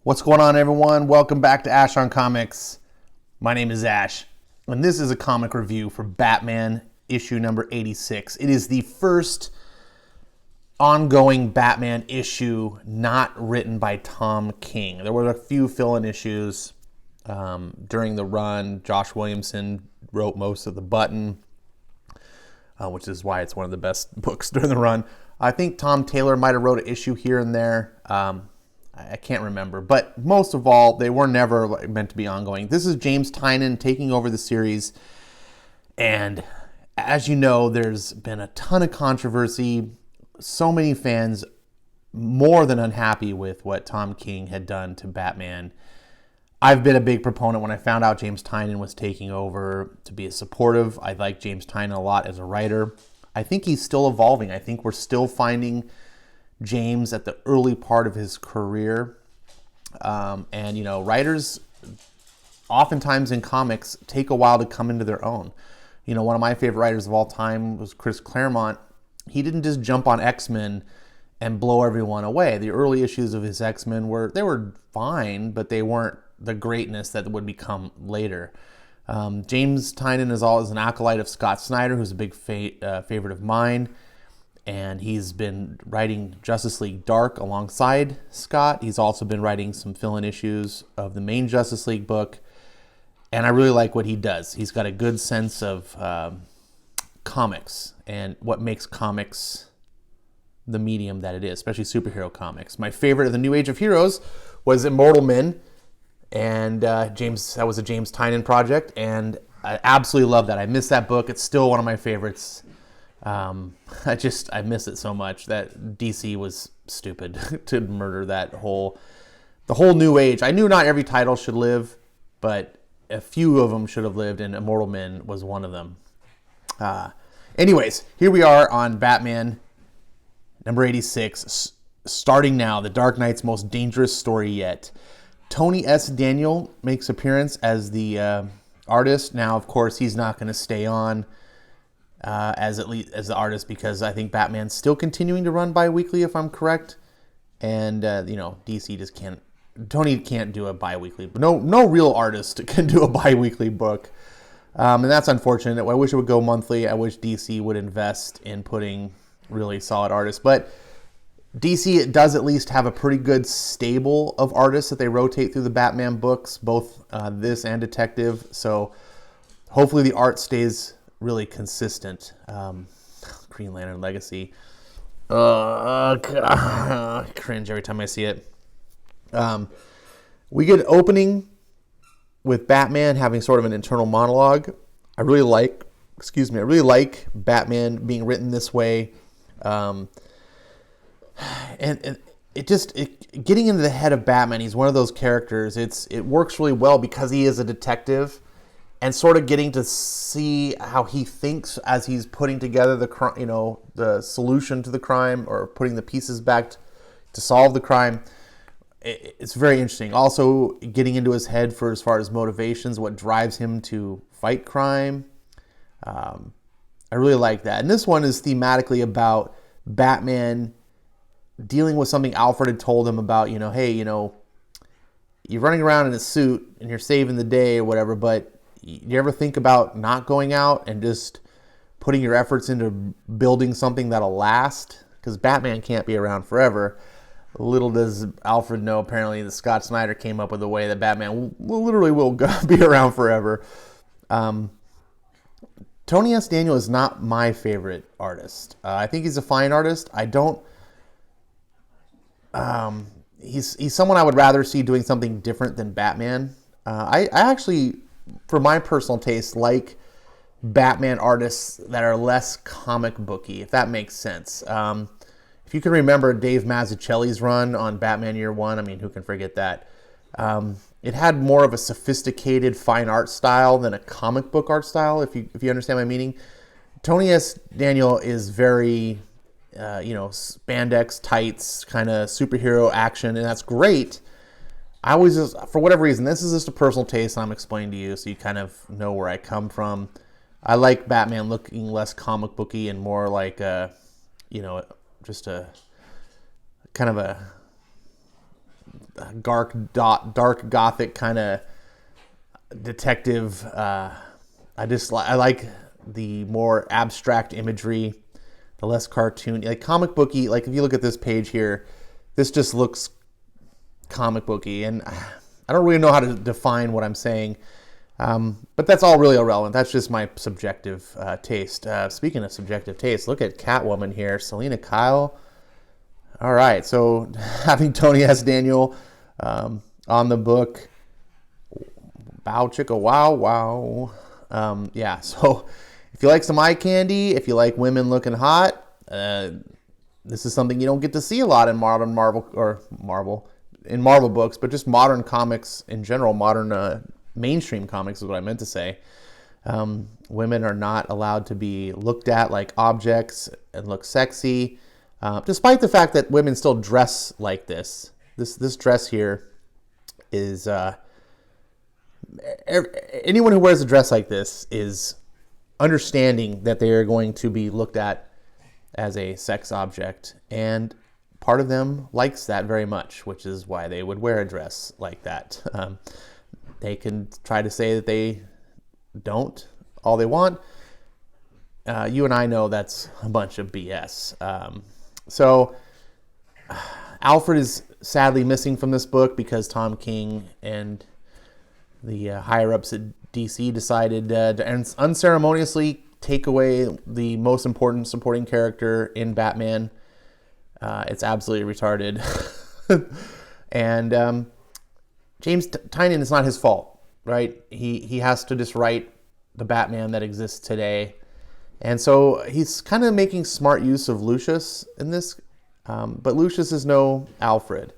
What's going on, everyone? Welcome back to Ash on Comics. My name is Ash, and this is a comic review for Batman issue number 86. It is the first ongoing Batman issue not written by Tom King. There were a few fill-in issues during the run. Josh Williamson wrote most of the button, which is why it's one of the best books during the run. I think Tom Taylor might have wrote an issue here and there. I can't remember, but most of all, they were never meant to be ongoing. This is James Tynion taking over the series, and as you know, there's been a ton of controversy. So many fans more than unhappy with what Tom King had done to Batman. I've been a big proponent when I found out James Tynion was taking over to be supportive. I like James Tynion a lot as a writer. I think he's still evolving. I think we're still finding James at the early part of his career. And, you know, writers oftentimes in comics take a while to come into their own. You know, one of my favorite writers of all time was Chris Claremont. He didn't just jump on X-Men and blow everyone away. The early issues of his X-Men were fine, but they weren't the greatness that would become later. James Tynion is always an acolyte of Scott Snyder, who's a big favorite of mine. And he's been writing Justice League Dark alongside Scott. He's also been writing some fill-in issues of the main Justice League book. And I really like what he does. He's got a good sense of comics and what makes comics the medium that it is, especially superhero comics. My favorite of the New Age of Heroes was Immortal Men. And that was a James Tynion project. And I absolutely love that. I miss that book. It's still one of my favorites. I miss it so much. That DC was stupid to murder the whole New Age. I knew not every title should live, but a few of them should have lived, and Immortal Men was one of them. Anyways, here we are on Batman number 86, starting now, The Dark Knight's most dangerous story yet. Tony S. Daniel makes appearance as the artist. Now, of course, he's not going to stay on as the artist, because I think Batman's still continuing to run bi-weekly, if I'm correct. And DC just can't. Tony can't do a bi-weekly. No real artist can do a bi-weekly book, and that's unfortunate. I wish it would go monthly. I wish DC would invest in putting really solid artists, but DC does at least have a pretty good stable of artists that they rotate through the Batman books, both this and Detective. So hopefully the art stays really consistent. Green Lantern Legacy. Cringe every time I see it. We get an opening with Batman having sort of an internal monologue. I really like Batman being written this way. And getting into the head of Batman, he's one of those characters. It works really well because he is a detective, and sort of getting to see how he thinks as he's putting together the solution to the crime, or putting the pieces back to solve the crime. It's very interesting. Also, getting into his head for as far as motivations, what drives him to fight crime. I really like that. And this one is thematically about Batman dealing with something Alfred had told him about, hey, you're running around in a suit and you're saving the day or whatever, but you ever think about not going out and just putting your efforts into building something that'll last? Because Batman can't be around forever. Little does Alfred know, apparently, that Scott Snyder came up with a way that Batman literally will be around forever. Tony S. Daniel is not my favorite artist. I think he's a fine artist. He's someone I would rather see doing something different than Batman. I actually, for my personal taste, like Batman artists that are less comic booky, if that makes sense. If you can remember Dave Mazzucchelli's run on Batman Year One, I mean, who can forget that? It had more of a sophisticated fine art style than a comic book art style, if you understand my meaning. Tony S. Daniel is very, spandex, tights, kind of superhero action, and that's great. I always just, for whatever reason, this is just a personal taste I'm explaining to you, so you kind of know where I come from. I like Batman looking less comic booky and more like just a kind of a dark gothic kind of detective. I like the more abstract imagery, the less cartoon, like comic booky. Like if you look at this page here, this just looks comic booky, and I don't really know how to define what I'm saying. But that's all really irrelevant. That's just my subjective taste. Speaking of subjective taste, look at Catwoman here, Selena Kyle. All right, so having Tony S. Daniel on the book, bow chicka wow wow. Yeah, so if you like some eye candy, if you like women looking hot, this is something you don't get to see a lot in modern Marvel books, but just modern comics in general, modern mainstream comics is what I meant to say. Women are not allowed to be looked at like objects and look sexy, despite the fact that women still dress like this. This dress here is anyone who wears a dress like this is understanding that they are going to be looked at as a sex object, and part of them likes that very much, which is why they would wear a dress like that. They can try to say that they don't all they want. You and I know that's a bunch of BS. So Alfred is sadly missing from this book because Tom King and the higher-ups at DC decided to unceremoniously take away the most important supporting character in Batman. It's absolutely retarded. And James Tynion, it's not his fault, right? He has to just write the Batman that exists today. And so he's kind of making smart use of Lucius in this, but Lucius is no Alfred.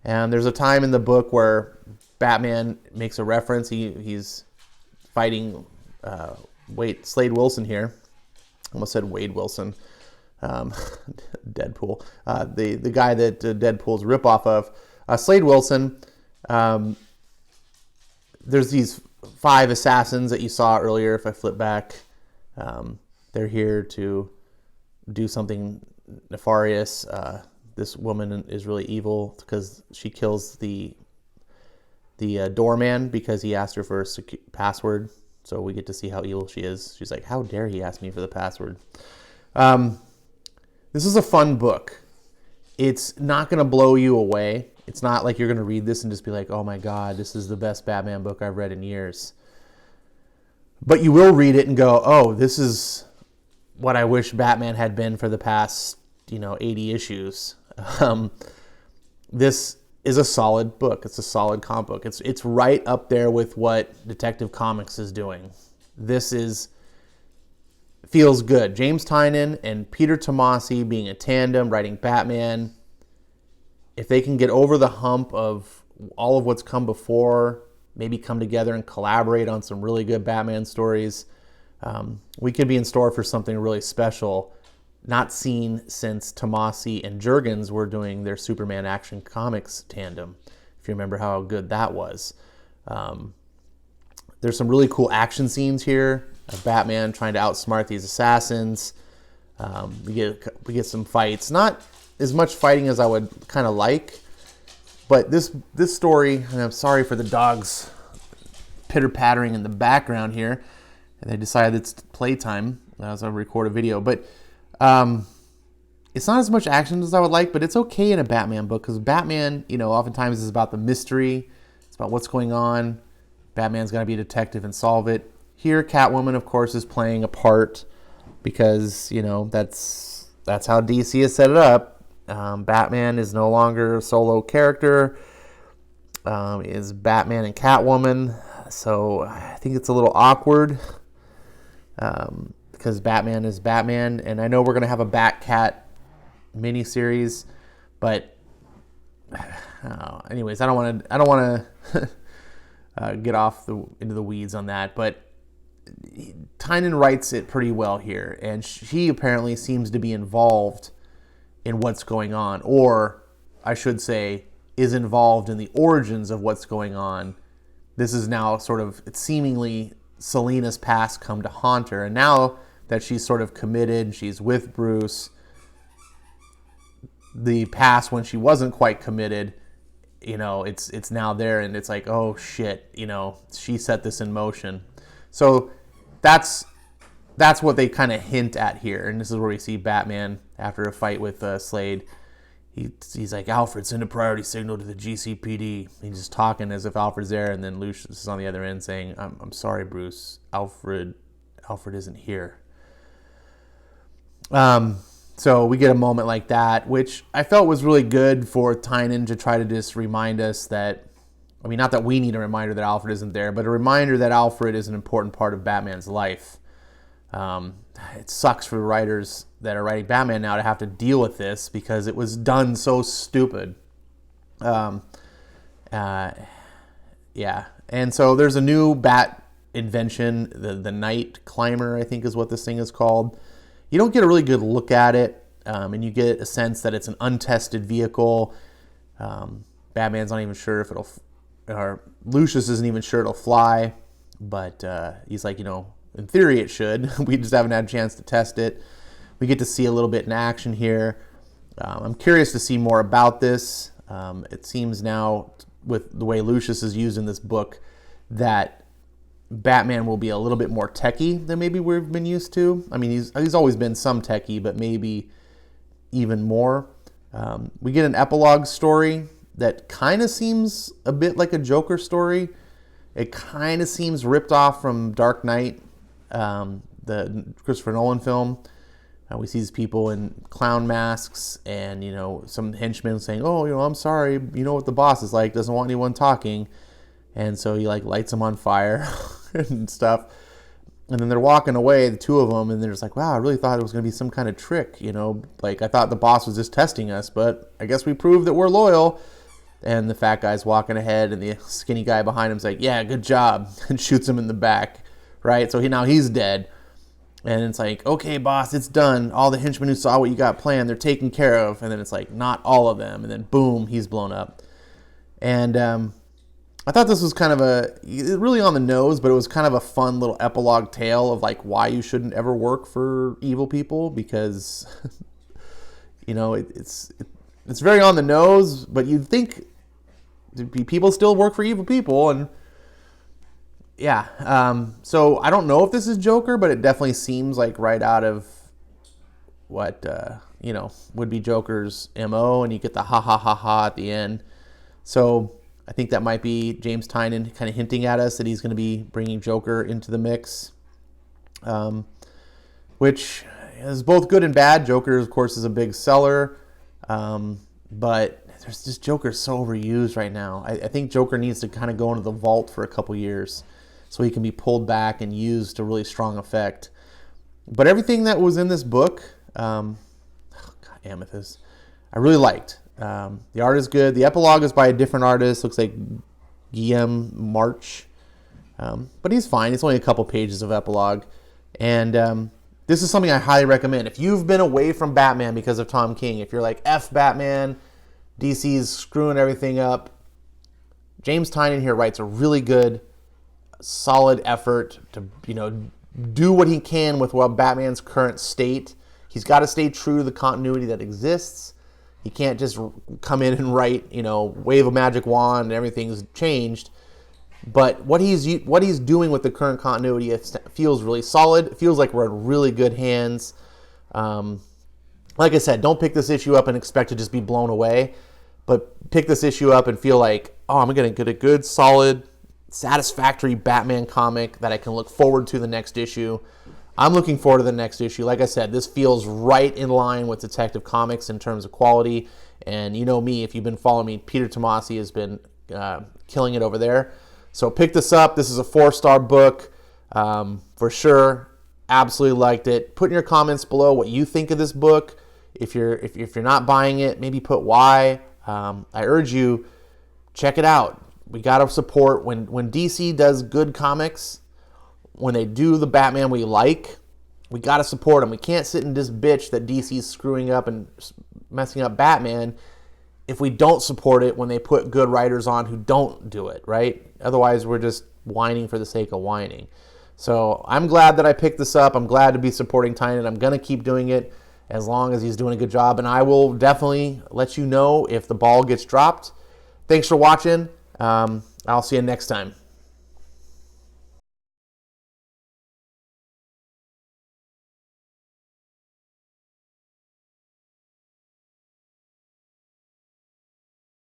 And there's a time in the book where Batman makes a reference. He's fighting Slade Wilson here. Almost said Wade Wilson. Deadpool. The guy that Deadpool's a ripoff of. Slade Wilson. There's these 5 assassins that you saw earlier. If I flip back, they're here to do something nefarious. This woman is really evil because she kills the doorman because he asked her for a password. So we get to see how evil she is. She's like, "How dare he ask me for the password?" This is a fun book. It's not going to blow you away. It's not like you're going to read this and just be like, "Oh my God, this is the best Batman book I've read in years." But you will read it and go, "Oh, this is what I wish Batman had been for the past, 80 issues." This is a solid book. It's a solid comic book. It's right up there with what Detective Comics is doing. This feels good. James Tynion and Peter Tomasi being a tandem, writing Batman. If they can get over the hump of all of what's come before, maybe come together and collaborate on some really good Batman stories, we could be in store for something really special, not seen since Tomasi and Jurgens were doing their Superman Action Comics tandem, if you remember how good that was. There's some really cool action scenes here of Batman trying to outsmart these assassins. We get some fights. Not as much fighting as I would kind of like, but this story, and I'm sorry for the dogs pitter-pattering in the background here, and they decided it's playtime as I record a video, but it's not as much action as I would like, but it's okay in a Batman book because Batman, oftentimes is about the mystery. It's about what's going on. Batman's got to be a detective and solve it. Here, Catwoman, of course, is playing a part because, that's how DC has set it up. Batman is no longer a solo character. Is Batman and Catwoman. So I think it's a little awkward. Because Batman is Batman, and I know we're gonna have a Batcat miniseries, but anyways, I don't want to get off into the weeds on that. But Tynion writes it pretty well here, and she apparently seems to be involved in what's going on, or I should say, is involved in the origins of what's going on. This is now it's seemingly Selena's past come to haunt her, and now that she's sort of committed, she's with Bruce, the past when she wasn't quite committed it's now there, and it's like, oh shit, she set this in motion. So that's what they kind of hint at here, and this is where we see Batman after a fight with Slade. He's like, Alfred, send a priority signal to the GCPD. He's just talking as if Alfred's there, and then Lucius is on the other end saying, I'm sorry, Bruce. Alfred isn't here. So we get a moment like that, which I felt was really good for Tynion to try to just remind us that, not that we need a reminder that Alfred isn't there, but a reminder that Alfred is an important part of Batman's life. It sucks for the writers that are writing Batman now to have to deal with this because it was done so stupid. Yeah. And so there's a new Bat invention, the Night Climber, I think is what this thing is called. You don't get a really good look at it, and you get a sense that it's an untested vehicle. Batman's not even sure if or Lucius isn't even sure it'll fly, but he's like, in theory it should. We just haven't had a chance to test it. We get to see a little bit in action here. I'm curious to see more about this. It seems now, with the way Lucius is used in this book, that Batman will be a little bit more techie than maybe we've been used to. He's always been some techie, but maybe even more. We get an epilogue story that kind of seems a bit like a Joker story. It kind of seems ripped off from Dark Knight, the Christopher Nolan film. We see these people in clown masks and, some henchmen saying, oh, I'm sorry, what the boss is like, doesn't want anyone talking. And so he lights them on fire and stuff. And then they're walking away, the two of them, and they're just like, wow, I really thought it was going to be some kind of trick, I thought the boss was just testing us, but I guess we proved that we're loyal. And the fat guy's walking ahead, and the skinny guy behind him's like, yeah, good job, and shoots him in the back, right? So now he's dead. And it's like, okay, boss, it's done. All the henchmen who saw what you got planned, they're taken care of. And then it's like, not all of them. And then boom, he's blown up. And I thought this was kind of really on the nose, but it was kind of a fun little epilogue tale of why you shouldn't ever work for evil people, because it's very on the nose, but you'd think people still work for evil people. And yeah, so I don't know if this is Joker, but it definitely seems like right out of what would be Joker's MO, and you get the ha ha ha ha at the end. So I think that might be James Tynion kind of hinting at us that he's going to be bringing Joker into the mix, which is both good and bad. Joker, of course, is a big seller, but there's just Joker's so overused right now. I think Joker needs to kind of go into the vault for a couple years so he can be pulled back and used to really strong effect. But everything that was in this book, Amethyst, I really liked. The art is good. The epilogue is by a different artist. Looks like Guillaume March. But he's fine. It's only a couple pages of epilogue. And this is something I highly recommend. If you've been away from Batman because of Tom King, if you're like, F Batman, DC's screwing everything up, James Tynion here writes a really good, solid effort to, do what he can with Batman's current state. He's got to stay true to the continuity that exists. He can't just come in and write, wave a magic wand and everything's changed. But what he's doing with the current continuity, it feels really solid. It feels like we're in really good hands. Like I said, don't pick this issue up and expect to just be blown away. But pick this issue up and feel like, oh, I'm going to get a good, solid, satisfactory Batman comic that I can look forward to the next issue. I'm looking forward to the next issue. Like I said, this feels right in line with Detective Comics in terms of quality. And you know me, if you've been following me, Peter Tomasi has been killing it over there. So pick this up. This is a 4-star book for sure. Absolutely liked it. Put in your comments below what you think of this book. If you're not buying it, maybe put why. I urge you, check it out. We got to support when DC does good comics. When they do the Batman we like, we got to support them. We can't sit and just bitch that DC's screwing up and messing up Batman if we don't support it when they put good writers on who don't do it, right? Otherwise, we're just whining for the sake of whining. So I'm glad that I picked this up. I'm glad to be supporting Tynion. I'm going to keep doing it as long as he's doing a good job. And I will definitely let you know if the ball gets dropped. Thanks for watching. I'll see you next time.